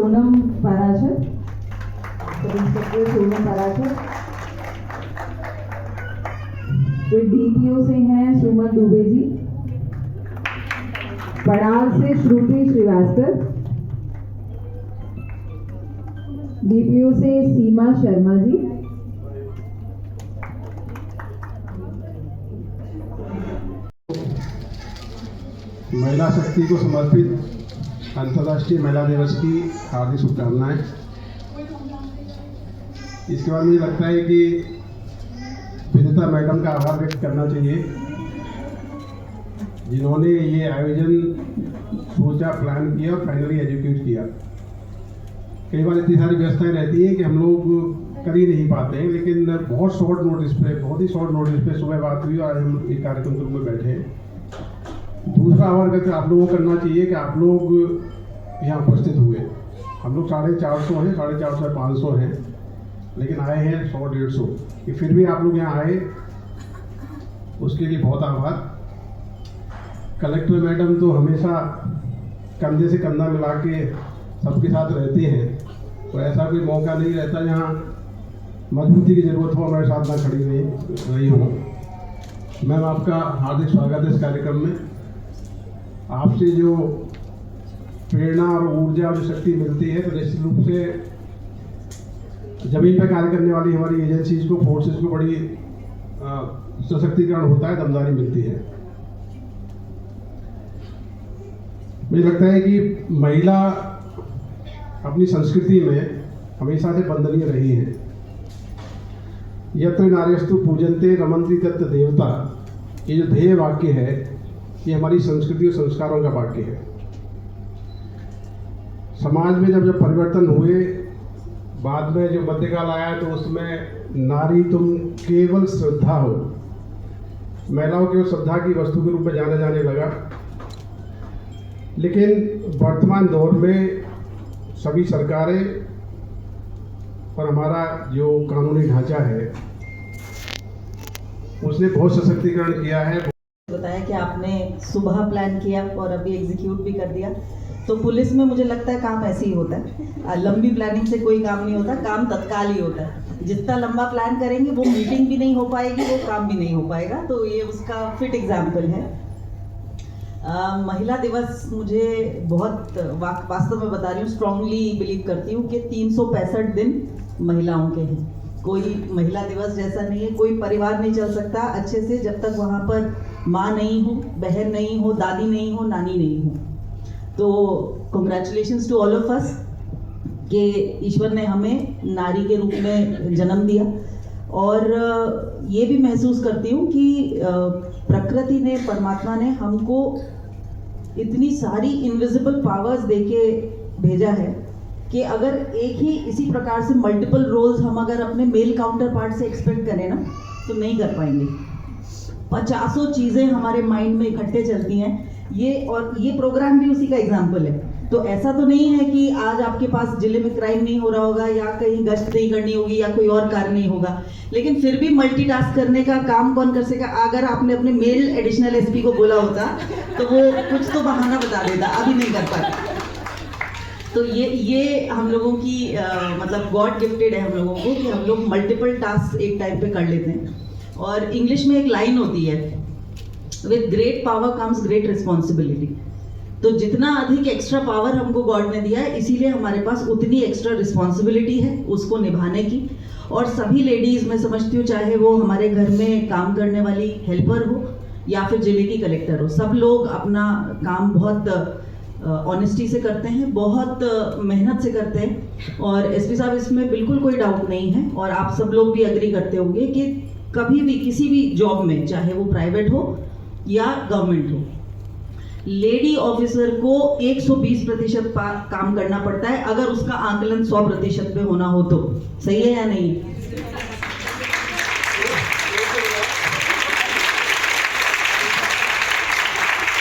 Sonam Parashar, sub inspector Sonam Parashar. फिर DPO से हैं सुमन दुबे जी, पड़ाल से श्रुति श्रीवास्तव, डीपीओ से सीमा शर्मा जी, महिला शक्ति को समर्पित अंतर्राष्ट्रीय महिला दिवस की हार्दिक शुभकामनाएं। इसके बाद मुझे लगता है कि विदिता मैडम का आभार व्यक्त करना चाहिए, जिन्होंने ये आयोजन सोचा, प्लान किया और फाइनली एग्जीक्यूट किया। कई बार इतनी सारी व्यवस्थाएं रहती हैं कि हम लोग कर ही नहीं पाते हैं, लेकिन बहुत ही शॉर्ट नोटिस पे सुबह बात हुई और आज हम एक कार्यक्रम के रूप में बैठे हैं। दूसरा आभार व्यक्त आप लोगों को करना चाहिए कि आप लोग यहाँ उपस्थित हुए। हम लोग 450 हैं, 450 500 हैं, लेकिन आए हैं 100-150 कि फिर भी आप लोग यहाँ आए, उसके लिए बहुत आभार। कलेक्टर मैडम तो हमेशा कंधे से कंधा मिला के सबके साथ रहती हैं, तो ऐसा कोई मौका नहीं रहता जहाँ मजबूती की ज़रूरत हो हमारे साथ ना खड़ी रही हो। मैम, आपका हार्दिक स्वागत है इस कार्यक्रम में। आपसे जो प्रेरणा और ऊर्जा और जो शक्ति मिलती है, तो निश्चित रूप से जमीन पर कार्य करने वाली हमारी एजेंसीज को, फोर्सेस को बड़ी सशक्तिकरण होता है, दमदारी मिलती है। मुझे लगता है कि महिला अपनी संस्कृति में हमेशा से वंदनीय रही है। यत्र नार्यस्तु पूजन्ते रमन्ति तत्र देवता, ये जो ध्येय वाक्य है, ये हमारी संस्कृति और संस्कारों का वाक्य है। समाज में जब परिवर्तन हुए, बाद में जो मध्यकाल आया, तो उसमें नारी तुम केवल श्रद्धा हो, महिलाओं केवल श्रद्धा की वस्तु के रूप में जाना जाने लगा। लेकिन वर्तमान दौर में सभी सरकारें और हमारा जो कानूनी ढांचा है, उसने बहुत सशक्तिकरण किया है। बताया कि आपने सुबह प्लान किया और अभी एग्जीक्यूट भी कर दिया। तो पुलिस में मुझे लगता है काम ऐसे ही होता है, लंबी प्लानिंग से कोई काम नहीं होता, काम तत्काल ही होता है। जितना लंबा प्लान करेंगे वो मीटिंग भी नहीं हो पाएगी, वो काम भी नहीं हो पाएगा। तो ये उसका फिट एग्जाम्पल है। महिला दिवस मुझे बहुत वास्तव में बता रही हूँ, स्ट्रांगली बिलीव करती हूँ कि 365 दिन महिलाओं के हैं। कोई महिला दिवस जैसा नहीं है, कोई परिवार नहीं चल सकता अच्छे से जब तक वहाँ पर माँ नहीं हो, बहन नहीं हो, दादी नहीं हो, नानी नहीं हो। तो congratulations to all of us कि ईश्वर ने हमें नारी के रूप में जन्म दिया। और ये भी महसूस करती हूँ कि प्रकृति ने, परमात्मा ने हमको इतनी सारी इनविजिबल पावर्स देके भेजा है कि अगर एक ही इसी प्रकार से मल्टीपल रोल्स हम अगर अपने मेल काउंटर पार्ट से एक्सपेक्ट करें ना, तो नहीं कर पाएंगे। 50 चीज़ें हमारे माइंड में इकट्ठे चलती हैं। ये प्रोग्राम भी उसी का एग्जाम्पल है। तो ऐसा तो नहीं है कि आज आपके पास जिले में क्राइम नहीं हो रहा होगा या कहीं गश्त नहीं करनी होगी या कोई और कार्य नहीं होगा, लेकिन फिर भी मल्टीटास्क करने का काम कौन कर सकेगा? अगर आपने अपने मेल एडिशनल एसपी को बोला होता तो वो कुछ तो बहाना बता देता, अभी नहीं कर पाता। तो ये हम लोगों की मतलब गॉड गिफ्टेड है हम लोगों को कि हम लोग मल्टीपल टास्क एक टाइम पे कर लेते हैं। और इंग्लिश में एक लाइन होती है, with great power comes great responsibility. तो जितना अधिक एक्स्ट्रा पावर हमको गॉड ने दिया है, इसीलिए हमारे पास उतनी एक्स्ट्रा रिस्पॉन्सिबिलिटी है उसको निभाने की। और सभी लेडीज मैं समझती हूँ, चाहे वो हमारे घर में काम करने वाली हेल्पर हो या फिर जिले की कलेक्टर हो, सब लोग अपना काम बहुत ऑनेस्टी से करते हैं, बहुत मेहनत से करते हैं। और एसपी साहब, इसमें बिल्कुल कोई डाउट नहीं है और आप सब लोग भी एग्री करते होंगे कि कभी भी किसी भी जॉब में, चाहे वो प्राइवेट हो या गवर्नमेंट हो, लेडी ऑफिसर को 120% काम करना पड़ता है अगर उसका आकलन 100% पे होना हो तो। सही है या नहीं?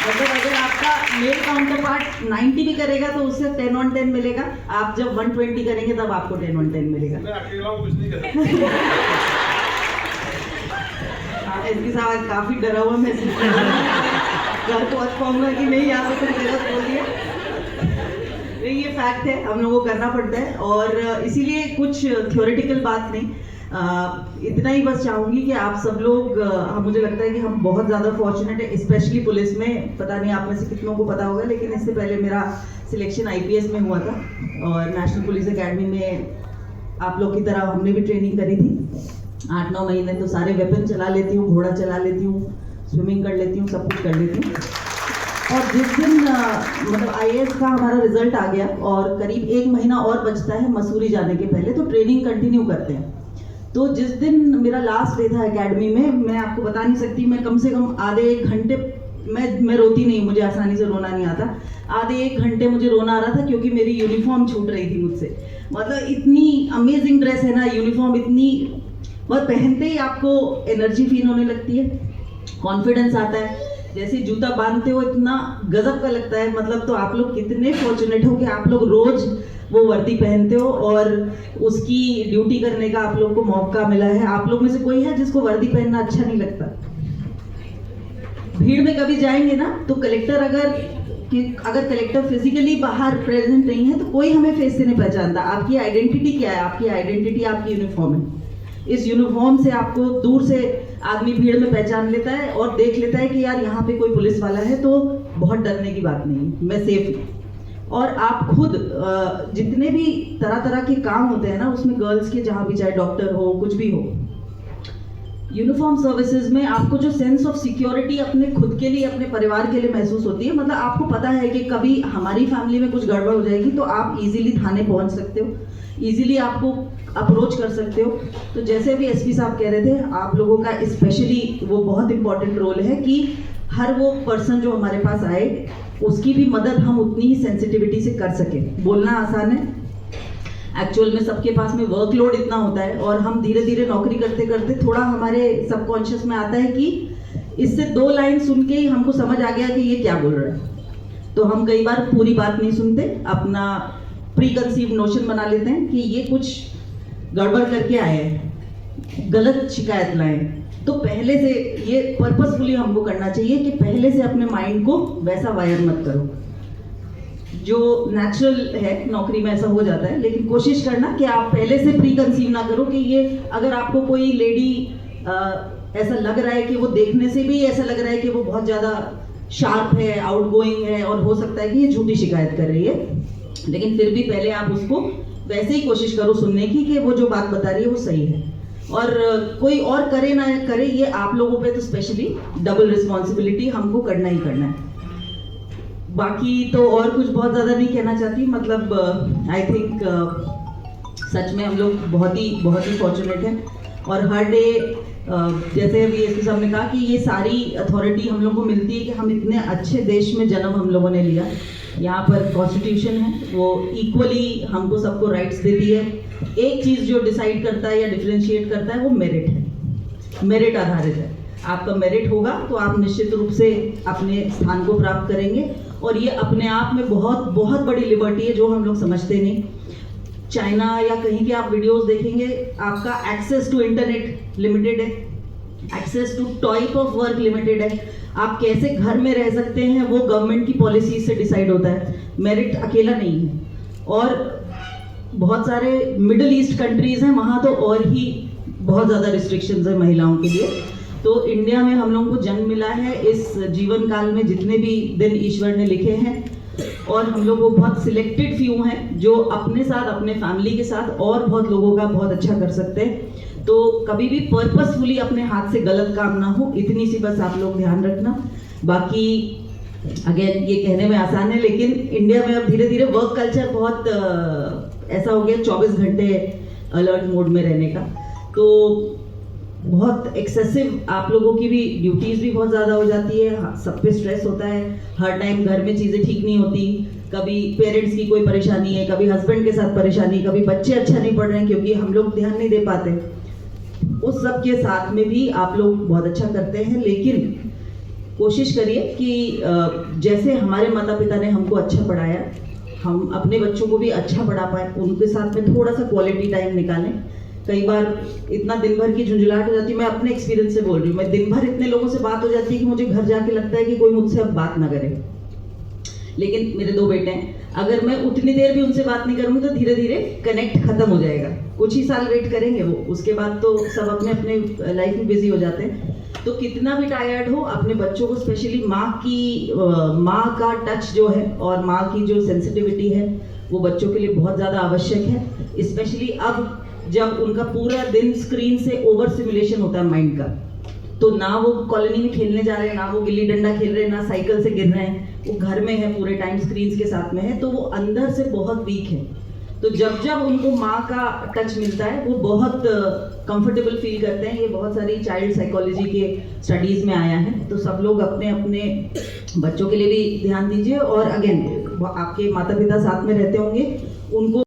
मतलब अगर आपका मेल काउंटर पार्ट 90 भी करेगा तो उससे 10 on 10 मिलेगा। आप जब 120 करेंगे तब आपको 10 on 10 मिलेगा। एसपी साहब काफी डरा हुआ महसूस कर रहा हूं, घर पहुंच पाऊंगा कि नहीं, यहाँ पे कुछ गलत बोल दिया। ये फैक्ट है, हम लोगों को करना पड़ता है और इसीलिए कुछ थ्योरेटिकल बात नहीं, इतना ही बस चाहूंगी कि आप सब लोग, मुझे लगता है कि हम बहुत ज़्यादा फॉर्चुनेट है, स्पेशली पुलिस में। पता नहीं आप में से कितनों को पता होगा, लेकिन इससे पहले मेरा सिलेक्शन IPS में हुआ था और नेशनल पुलिस एकेडमी में आप लोग की तरह हमने भी ट्रेनिंग करी थी 8-9 महीने। तो सारे वेपन चला लेती हूँ, घोड़ा चला लेती हूँ, स्विमिंग कर लेती हूँ, सब कुछ कर लेती हूँ। और जिस दिन मतलब IAS का हमारा रिजल्ट आ गया और करीब 1 महीना और बचता है मसूरी जाने के पहले, तो ट्रेनिंग कंटिन्यू करते हैं। तो जिस दिन मेरा लास्ट डे था एकेडमी में, मैं आपको बता नहीं सकती, मैं कम से कम आधे 1 घंटे, मैं रोती नहीं, मुझे आसानी से रोना नहीं आता, आधे 1 घंटे मुझे रोना आ रहा था क्योंकि मेरी यूनिफॉर्म छूट रही थी मुझसे। मतलब इतनी अमेजिंग ड्रेस है ना, यूनिफॉर्म इतनी, और पहनते ही आपको एनर्जी फील होने लगती है, कॉन्फिडेंस आता है, जैसे जूता बांधते हो इतना गजब का लगता है। मतलब तो आप लोग कितने फॉर्चुनेट हो कि आप लोग रोज वो वर्दी पहनते हो और उसकी ड्यूटी करने का आप लोग को मौका मिला है। आप लोग में से कोई है जिसको वर्दी पहनना अच्छा नहीं लगता? भीड़ में कभी जाएंगे ना तो कलेक्टर अगर कलेक्टर फिजिकली बाहर प्रेजेंट नहीं है तो कोई हमें फेस से नहीं पहचानता। आपकी आइडेंटिटी क्या है? आपकी आइडेंटिटी आपकी यूनिफॉर्म है। इस यूनिफॉर्म से आपको दूर से आदमी भीड़ में पहचान लेता है और देख लेता है कि यार यहाँ पे कोई पुलिस वाला है, तो बहुत डरने की बात नहीं है, मैं सेफ हूँ। और आप खुद जितने भी तरह तरह के काम होते हैं ना, उसमें गर्ल्स के जहाँ भी, चाहे डॉक्टर हो, कुछ भी हो, यूनिफॉर्म सर्विसेज में आपको जो सेंस ऑफ सिक्योरिटी अपने खुद के लिए, अपने परिवार के लिए महसूस होती है। मतलब आपको पता है कि कभी हमारी फैमिली में कुछ गड़बड़ हो जाएगी तो आप इजीली थाने पहुंच सकते हो, इजीली आपको अप्रोच कर सकते हो। तो जैसे भी SP साहब कह रहे थे, आप लोगों का स्पेशली वो बहुत इंपॉर्टेंट रोल है कि हर वो पर्सन जो हमारे पास आए उसकी भी मदद हम उतनी ही सेंसिटिविटी से कर सके। बोलना आसान है, एक्चुअल में सबके पास में वर्कलोड इतना होता है और हम धीरे धीरे नौकरी करते करते थोड़ा हमारे सबकॉन्शियस में आता है कि इससे 2 लाइन सुन के ही हमको समझ आ गया कि ये क्या बोल रहा है। तो हम कई बार पूरी बात नहीं सुनते, अपना प्री कंसीव नोशन बना लेते हैं कि ये कुछ गड़बड़ करके आए हैं, गलत शिकायत लाए। तो पहले से ये पर्पसफुली हमको करना चाहिए कि पहले से अपने माइंड को वैसा वायर मत करो। जो नेचुरल है नौकरी में ऐसा हो जाता है, लेकिन कोशिश करना कि आप पहले से प्री कंसीव ना करो कि ये, अगर आपको कोई लेडी ऐसा लग रहा है कि वो देखने से भी ऐसा लग रहा है कि वो बहुत ज़्यादा शार्प है, आउटगोइंग है, और हो सकता है कि ये झूठी शिकायत कर रही है, लेकिन फिर भी पहले आप उसको वैसे ही कोशिश करो सुनने की कि वो जो बात बता रही है वो सही है। और कोई और करे ना करे, ये आप लोगों पे तो स्पेशली डबल रिस्पॉन्सिबिलिटी हमको करना ही करना है। बाकी तो और कुछ बहुत ज़्यादा नहीं कहना चाहती। मतलब आई थिंक सच में हम लोग बहुत ही फॉर्चुनेट हैं और हर डे जैसे अभी SP साहब ने कहा कि ये सारी अथॉरिटी हम लोग को मिलती है कि हम इतने अच्छे देश में जन्म हम लोगों ने लिया। यहाँ पर कॉन्स्टिट्यूशन है, वो इक्वली हमको सबको राइट्स देती है। एक चीज़ जो डिसाइड करता है या डिफरेंशिएट करता है वो मेरिट है, मेरिट आधारित है। आपका मेरिट होगा तो आप निश्चित रूप से अपने स्थान को प्राप्त करेंगे, और ये अपने आप में बहुत बड़ी लिबर्टी है जो हम लोग समझते नहीं। चाइना या कहीं के आप वीडियोस देखेंगे, आपका एक्सेस टू इंटरनेट लिमिटेड है, access to type of work limited है, आप कैसे घर में रह सकते हैं वो गवर्नमेंट की पॉलिसी से डिसाइड होता है, मेरिट अकेला नहीं है। और बहुत सारे मिडिल ईस्ट कंट्रीज हैं, वहाँ तो और ही बहुत ज़्यादा रिस्ट्रिक्शंस है महिलाओं के लिए। तो इंडिया में हम लोगों को जन्म मिला है, इस जीवन काल में जितने भी दिन ईश्वर ने लिखे हैं, और हम लोग वो बहुत सिलेक्टेड फ्यू हैं जो अपने साथ, अपने फैमिली के साथ और बहुत लोगों का बहुत अच्छा कर सकते हैं। तो कभी भी पर्पसफुली अपने हाथ से गलत काम ना हो, इतनी सी बस आप लोग ध्यान रखना। बाकी अगेन ये कहने में आसान है, लेकिन इंडिया में अब धीरे धीरे वर्क कल्चर बहुत ऐसा हो गया 24 घंटे अलर्ट मोड में रहने का, तो बहुत एक्सेसिव आप लोगों की भी ड्यूटीज़ भी बहुत ज़्यादा हो जाती है, सब पे स्ट्रेस होता है, हर टाइम घर में चीज़ें ठीक नहीं होती, कभी पेरेंट्स की कोई परेशानी है, कभी हस्बैंड के साथ परेशानी, कभी बच्चे अच्छा नहीं पढ़ रहे हैं क्योंकि हम लोग ध्यान नहीं दे पाते। उस सब के साथ में भी आप लोग बहुत अच्छा करते हैं, लेकिन कोशिश करिए कि जैसे हमारे माता पिता ने हमको अच्छा पढ़ाया, हम अपने बच्चों को भी अच्छा पढ़ा पाए, उनके साथ में थोड़ा सा क्वालिटी टाइम निकालें। कई बार इतना दिन भर की झुंझुलाहट हो जाती है, मैं अपने एक्सपीरियंस से बोल रही हूँ, मैं दिन भर इतने लोगों से बात हो जाती है कि मुझे घर जाके लगता है कि कोई मुझसे अब बात ना करे। लेकिन मेरे 2 बेटे हैं, अगर मैं उतनी देर भी उनसे बात नहीं करूंगी तो धीरे धीरे कनेक्ट खत्म हो जाएगा। कुछ ही साल वेट करेंगे वो, उसके बाद तो सब अपने अपने लाइफ में बिजी हो जाते हैं। तो कितना भी टायर्ड हो, अपने बच्चों को स्पेशली माँ का टच जो है और माँ की जो सेंसिटिविटी है वो बच्चों के लिए बहुत ज़्यादा आवश्यक है। स्पेशली अब जब उनका पूरा दिन स्क्रीन से ओवर स्टिमुलेशन होता है माइंड का, तो ना वो कॉलोनी में खेलने जा रहे हैं, ना वो गिल्ली डंडा खेल रहे हैं, ना साइकिल से गिर रहे हैं, वो घर में है पूरे टाइम स्क्रीन के साथ में है, तो वो अंदर से बहुत वीक है। तो जब जब उनको माँ का टच मिलता है वो बहुत कंफर्टेबल फील करते हैं। ये बहुत सारी चाइल्ड साइकोलॉजी के स्टडीज में आया है। तो सब लोग अपने अपने बच्चों के लिए भी ध्यान दीजिए, और अगेन आपके माता पिता साथ में रहते होंगे, उनको